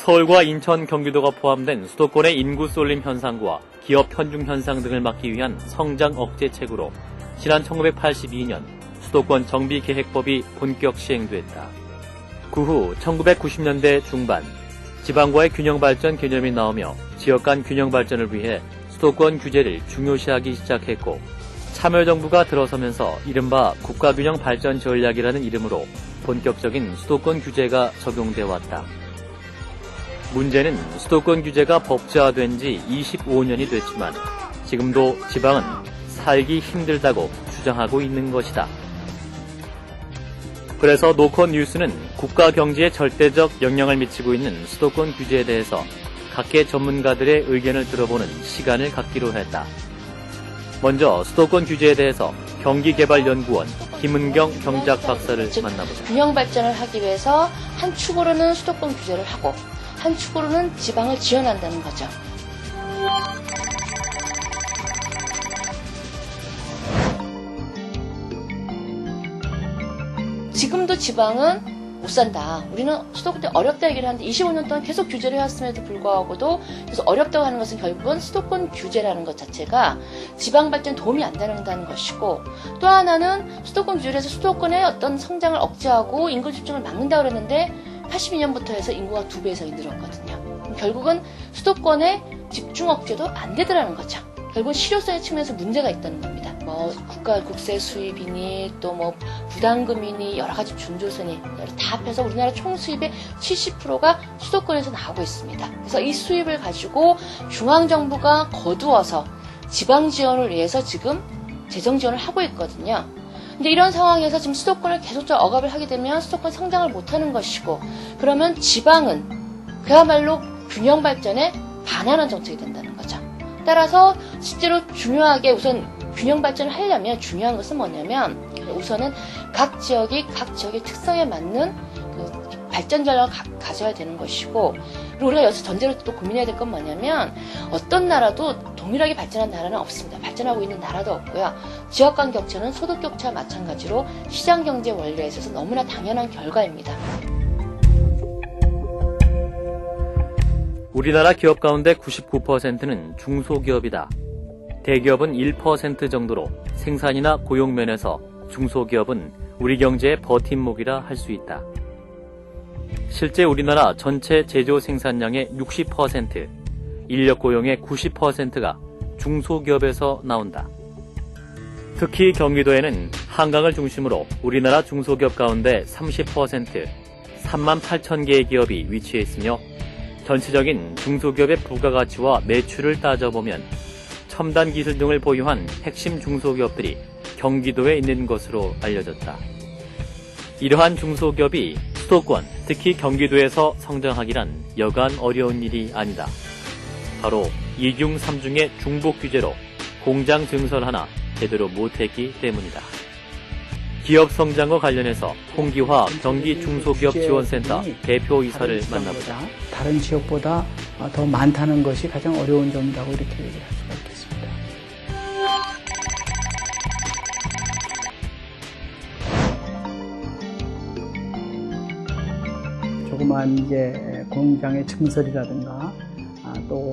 서울과 인천, 경기도가 포함된 수도권의 인구 쏠림 현상과 기업 편중 현상 등을 막기 위한 성장 억제책으로 지난 1982년 수도권 정비계획법이 본격 시행됐다. 그 후 1990년대 중반 지방과의 균형발전 개념이 나오며 지역 간 균형발전을 위해 수도권 규제를 중요시하기 시작했고 참여정부가 들어서면서 이른바 국가균형발전전략이라는 이름으로 본격적인 수도권 규제가 적용돼 왔다. 문제는 수도권 규제가 법제화된 지 25년이 됐지만 지금도 지방은 살기 힘들다고 주장하고 있는 것이다. 그래서 노컷 뉴스는 국가 경제에 절대적 영향을 미치고 있는 수도권 규제에 대해서 각계 전문가들의 의견을 들어보는 시간을 갖기로 했다. 먼저 수도권 규제에 대해서 경기개발연구원 김은경 경제학 박사를 만나보자. 균형 발전을 하기 위해서 한 축으로는 수도권 규제를 하고 한 축으로는 지방을 지원한다는 거죠. 지금도 지방은 못 산다. 우리는 수도권 때 어렵다 얘기를 하는데 25년 동안 계속 규제를 해왔음에도 불구하고도 그래서 어렵다고 하는 것은 결국은 수도권 규제라는 것 자체가 지방 발전에 도움이 안 된다는 것이고, 또 하나는 수도권 규제를 해서 수도권의 어떤 성장을 억제하고 인구 집중을 막는다고 그랬는데 82년부터 해서 인구가 2배 이상이 늘었거든요. 결국은 수도권의 집중 억제도 안 되더라는 거죠. 결국은 실효성의 측면에서 문제가 있다는 겁니다. 국가 국세 수입이니 또 부담금이니 여러 가지 준조세니 다 합해서 우리나라 총 수입의 70%가 수도권에서 나오고 있습니다. 그래서 이 수입을 가지고 중앙정부가 거두어서 지방 지원을 위해서 지금 재정 지원을 하고 있거든요. 근데 이런 상황에서 지금 수도권을 계속적으로 억압을 하게 되면 수도권 성장을 못하는 것이고, 그러면 지방은 그야말로 균형 발전에 반하는 정책이 된다는 거죠. 따라서 실제로 중요하게 우선 균형 발전을 하려면 중요한 것은 뭐냐면 우선은 각 지역의 특성에 맞는 그 발전 전략을 가져야 되는 것이고, 그리고 우리가 여기서 전제로 또 고민해야 될 건 뭐냐면 어떤 나라도 동일하게 발전한 나라는 없습니다. 발전하고 있는 나라도 없고요. 지역 간 격차는 소득 격차와 마찬가지로 시장 경제 원리에 있어서 너무나 당연한 결과입니다. 우리나라 기업 가운데 99%는 중소기업이다. 대기업은 1% 정도로 생산이나 고용 면에서 중소기업은 우리 경제의 버팀목이라 할 수 있다. 실제 우리나라 전체 제조 생산량의 60%, 인력 고용의 90%가 중소기업에서 나온다. 특히 경기도에는 한강을 중심으로 우리나라 중소기업 가운데 30%, 3만 8천 개의 기업이 위치해 있으며 전체적인 중소기업의 부가가치와 매출을 따져보면 첨단 기술 등을 보유한 핵심 중소기업들이 경기도에 있는 것으로 알려졌다. 이러한 중소기업이 수도권, 특히 경기도에서 성장하기란 여간 어려운 일이 아니다. 바로 2중 3중의 중복 규제로 공장 증설 하나 제대로 못했기 때문이다. 기업 성장과 관련해서 홍기화 경기중소기업지원센터 대표이사를 만나보자. 다른 지역보다 더 많다는 것이 가장 어려운 점이라고 이렇게 얘기할 수가 있겠습니다. 조그만 이제 공장의 증설이라든가 또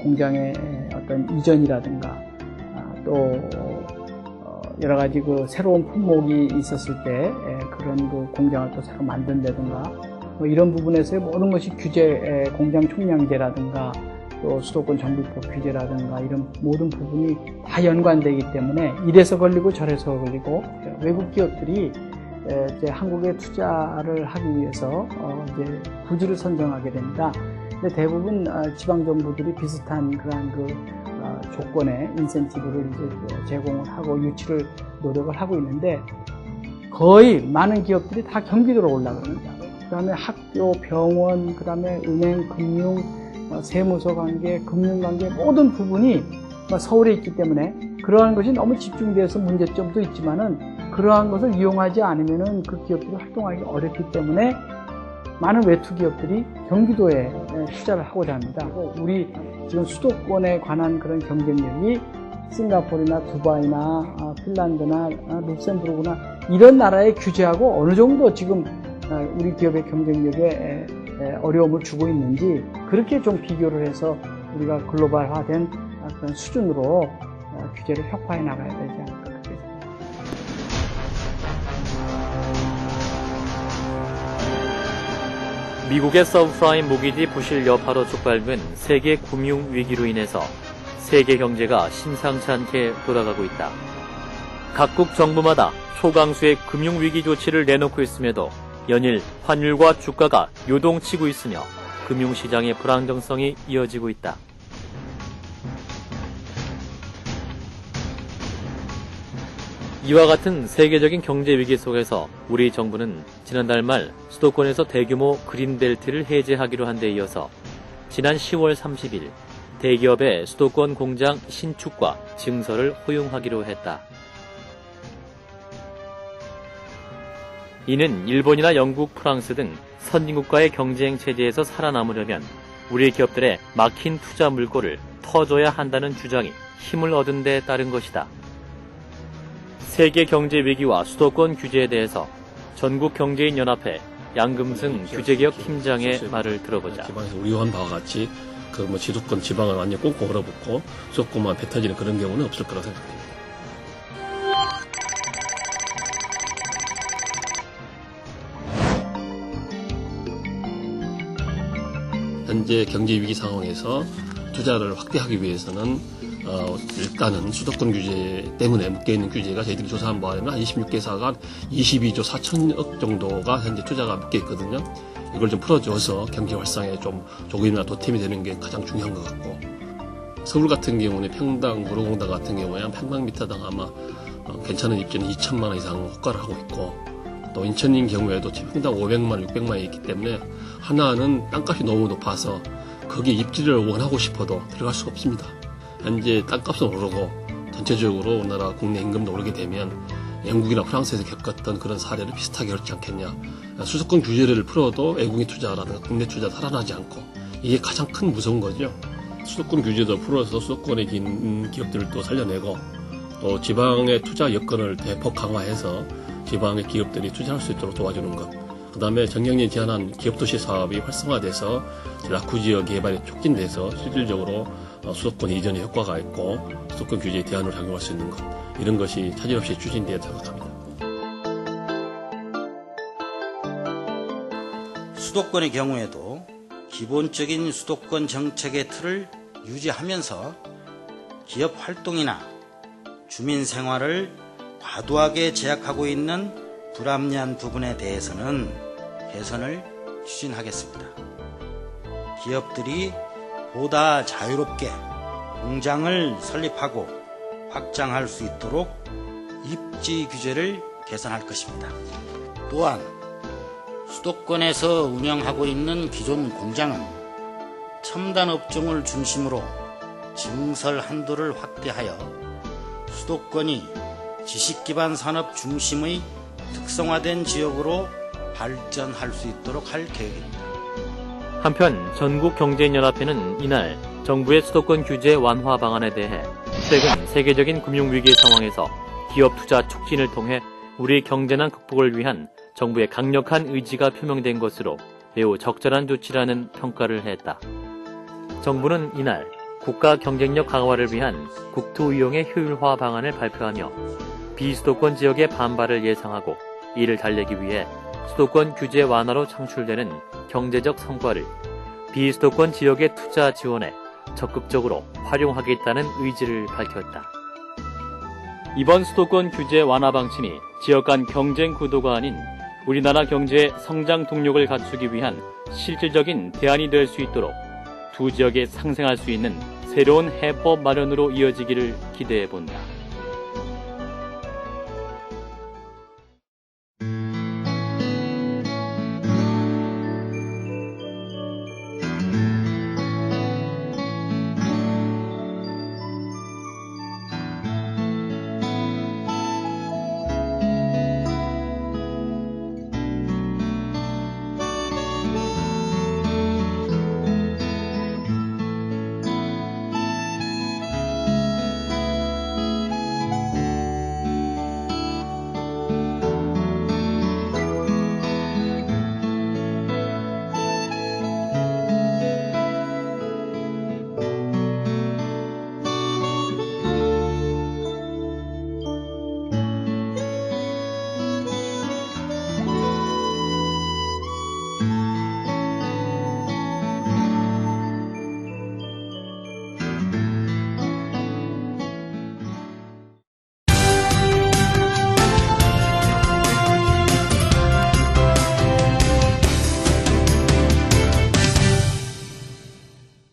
공장의 어떤 이전이라든가 또 여러 가지 그 새로운 품목이 있었을 때 그런 그 공장을 또 새로 만든다든가 이런 부분에서의 모든 것이 규제, 공장 총량제라든가 또 수도권 정비법 규제라든가 이런 모든 부분이 다 연관되기 때문에 이래서 걸리고 저래서 걸리고 외국 기업들이 이제 한국에 투자를 하기 위해서 이제 부지를 선정하게 됩니다. 근데 대부분 지방 정부들이 비슷한 그러한 그 조건에 인센티브를 이제 제공을 하고 유치를 노력을 하고 있는데 거의 많은 기업들이 다 경기도로 올라갑니다. 그다음에 학교, 병원, 그다음에 은행, 금융, 세무서 관계, 금융 관계 모든 부분이 서울에 있기 때문에 그러한 것이 너무 집중돼서 문제점도 있지만은 그러한 것을 이용하지 않으면은 그 기업들이 활동하기 어렵기 때문에 많은 외투 기업들이 경기도에 투자를 하고자 합니다. 우리 지금 수도권에 관한 그런 경쟁력이 싱가포르나 두바이나 핀란드나 룩셈부르크나 이런 나라의 규제하고 어느 정도 지금 우리 기업의 경쟁력에 어려움을 주고 있는지 그렇게 좀 비교를 해서 우리가 글로벌화된 어떤 수준으로 규제를 혁파해 나가야 되지 않을까 그렇게 생각합니다. 미국의 서브프라임 모기지 부실 여파로 촉발된 세계 금융 위기로 인해서 세계 경제가 심상치 않게 돌아가고 있다. 각국 정부마다 초강수의 금융 위기 조치를 내놓고 있음에도 연일 환율과 주가가 요동치고 있으며 금융시장의 불안정성이 이어지고 있다. 이와 같은 세계적인 경제 위기 속에서 우리 정부는 지난달 말 수도권에서 대규모 그린벨트를 해제하기로 한 데 이어서 지난 10월 30일 대기업의 수도권 공장 신축과 증설을 허용하기로 했다. 이는 일본이나 영국, 프랑스 등 선진국과의 경쟁 체제에서 살아남으려면 우리 기업들의 막힌 투자 물꼬를 터줘야 한다는 주장이 힘을 얻은 데 따른 것이다. 세계 경제 위기와 수도권 규제에 대해서 전국경제인연합회 양금승 규제개혁 팀장의 말을 들어보자. 지방에서 우려한 바와 같이 지도권 지방을 완전히 꽁꽁 얼어붙고 수도권만 배 터지는 그런 경우는 없을 거라고 생각합니다. 현재 경제 위기 상황에서 투자를 확대하기 위해서는 일단은 수도권 규제 때문에 묶여있는 규제가 저희들이 조사한 바에는 한 26개사가 22조 4천억 정도가 현재 투자가 묶여있거든요. 이걸 좀 풀어줘서 경제 활성에 조금이나 도움이 되는 게 가장 중요한 것 같고, 서울 같은 경우는 평당, 무료공단 같은 경우에 한 평방미터당 아마 괜찮은 입지는 2천만 원 이상 호가를 하고 있고, 또 인천인 경우에도 평당 500만 원, 600만 원이 있기 때문에 하나는 땅값이 너무 높아서 거기에 입지를 원하고 싶어도 들어갈 수가 없습니다. 현재 땅값은 오르고 전체적으로 우리나라 국내 임금도 오르게 되면 영국이나 프랑스에서 겪었던 그런 사례를 비슷하게 그렇지 않겠냐. 수도권 규제를 풀어도 외국인 투자라든가 국내 투자 살아나지 않고, 이게 가장 큰 무서운 거죠. 수도권 규제도 풀어서 수도권에 있는 기업들을 또 살려내고, 또 지방의 투자 여건을 대폭 강화해서 지방의 기업들이 투자할 수 있도록 도와주는 것. 그 다음에 정경련이 제안한 기업도시 사업이 활성화돼서 라쿠 지역 개발이 촉진돼서 실질적으로 수도권 이전에 효과가 있고 수도권 규제의 대안으로 작용할 수 있는 것, 이런 것이 차질없이 추진되어야 생각합니다. 수도권의 경우에도 기본적인 수도권 정책의 틀을 유지하면서 기업 활동이나 주민 생활을 과도하게 제약하고 있는 불합리한 부분에 대해서는 개선을 추진하겠습니다. 기업들이 보다 자유롭게 공장을 설립하고 확장할 수 있도록 입지 규제를 개선할 것입니다. 또한 수도권에서 운영하고 있는 기존 공장은 첨단 업종을 중심으로 증설 한도를 확대하여 수도권이 지식기반 산업 중심의 특성화된 지역으로 발전할 수 있도록 할 계획입니다. 한편 전국경제인연합회는 이날 정부의 수도권 규제 완화 방안에 대해 최근 세계적인 금융위기 상황에서 기업 투자 촉진을 통해 우리 경제난 극복을 위한 정부의 강력한 의지가 표명된 것으로 매우 적절한 조치라는 평가를 했다. 정부는 이날 국가 경쟁력 강화를 위한 국토 이용의 효율화 방안을 발표하며 비수도권 지역의 반발을 예상하고 이를 달래기 위해 수도권 규제 완화로 창출되는 경제적 성과를 비수도권 지역의 투자 지원에 적극적으로 활용하겠다는 의지를 밝혔다. 이번 수도권 규제 완화 방침이 지역 간 경쟁 구도가 아닌 우리나라 경제의 성장 동력을 갖추기 위한 실질적인 대안이 될 수 있도록 두 지역에 상생할 수 있는 새로운 해법 마련으로 이어지기를 기대해 본다.